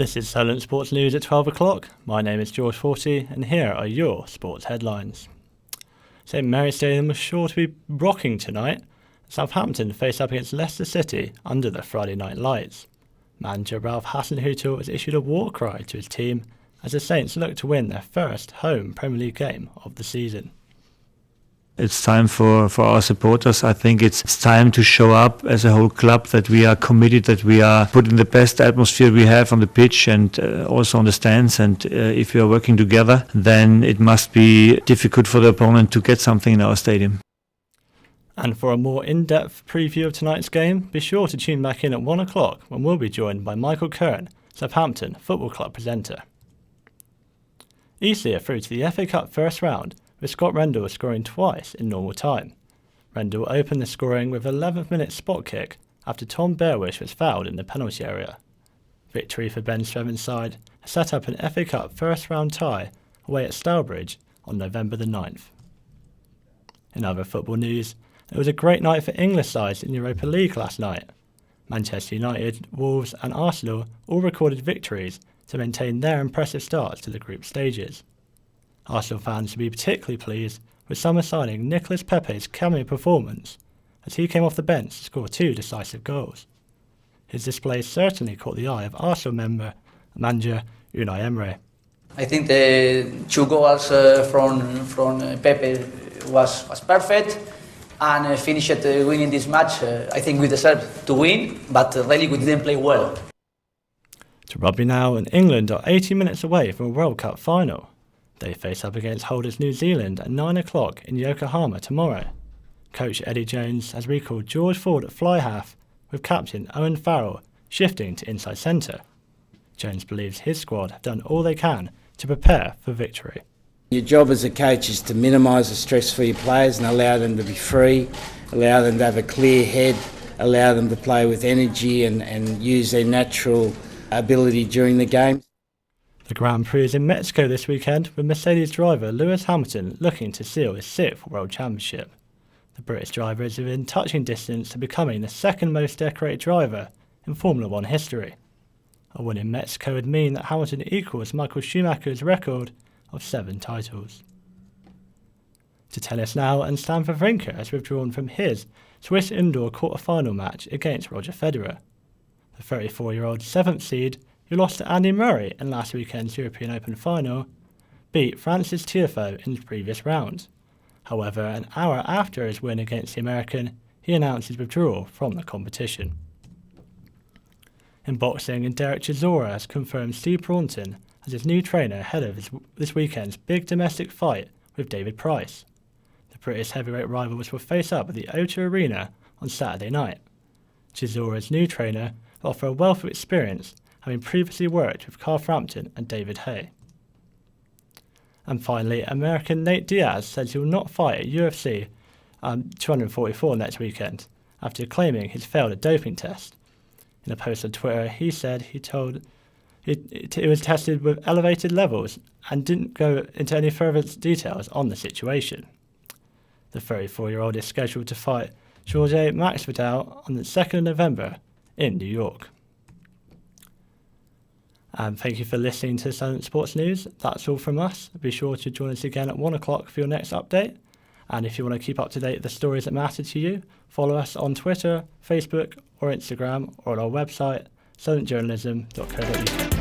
This is Solent Sports News at 12 o'clock. My name is George Forty, and here are your sports headlines. St Mary's Stadium was sure to be rocking tonight. Southampton faced up against Leicester City under the Friday night lights. Manager Ralph Hasenhüttl has issued a war cry to his team as the Saints look to win their first home Premier League game of the season. It's time for our supporters. I think it's time to show up as a whole club that we are committed, that we are putting the best atmosphere we have on the pitch and also on the stands. And if we are working together, then it must be difficult for the opponent to get something in our stadium. And for a more in-depth preview of tonight's game, be sure to tune back in at 1 o'clock when we'll be joined by Michael Kern, Southampton Football Club presenter. Eastleigh are through to the FA Cup first round, with Scott Rendell scoring twice in normal time. Rendell opened the scoring with an 11th minute spot kick after Tom Bearwish was fouled in the penalty area. Victory for Ben Streven's side has set up an FA Cup first round tie away at Stourbridge on November the 9th. In other football news, it was a great night for English sides in Europa League last night. Manchester United, Wolves and Arsenal all recorded victories to maintain their impressive starts to the group stages. Arsenal fans will be particularly pleased with summer signing Nicolas Pepe's cameo performance, as he came off the bench to score 2 decisive goals. His display certainly caught the eye of Arsenal manager Unai Emery. I think the 2 goals from Pepe was perfect and finished winning this match. I think we deserved to win, but really we didn't play well. To rugby now, and England are 80 minutes away from a World Cup final. They face up against holders New Zealand at 9 o'clock in Yokohama tomorrow. Coach Eddie Jones has recalled George Ford at fly half, with captain Owen Farrell shifting to inside centre. Jones believes his squad have done all they can to prepare for victory. Your job as a coach is to minimise the stress for your players and allow them to be free, allow them to have a clear head, allow them to play with energy and use their natural ability during the game. The Grand Prix is in Mexico this weekend, with Mercedes driver Lewis Hamilton looking to seal his 6th World Championship. The British driver is within touching distance to becoming the second most decorated driver in Formula One history. A win in Mexico would mean that Hamilton equals Michael Schumacher's record of 7 titles. To tennis now, and Stan Wawrinka has withdrawn from his Swiss indoor quarter-final match against Roger Federer. The 34-year-old 7th seed, who lost to Andy Murray in last weekend's European Open final, beat Francis Tiafoe in the previous round. However, an hour after his win against the American, he announced his withdrawal from the competition. In boxing, and Derek Chisora has confirmed Steve Braunton as his new trainer ahead of this weekend's big domestic fight with David Price. The British heavyweight rivals will face up at the O2 Arena on Saturday night. Chisora's new trainer will offer a wealth of experience, having previously worked with Carl Frampton and David Haye. And finally, American Nate Diaz says he will not fight at UFC 244 next weekend after claiming he's failed a doping test. In a post on Twitter, he said he was tested with elevated levels and didn't go into any further details on the situation. The 34-year-old is scheduled to fight Jorge Masvidal on the 2nd of November in New York. And thank you for listening to Solent Sports News. That's all from us. Be sure to join us again at 1 o'clock for your next update. And if you want to keep up to date with the stories that matter to you, follow us on Twitter, Facebook or Instagram, or on our website, solentjournalism.co.uk.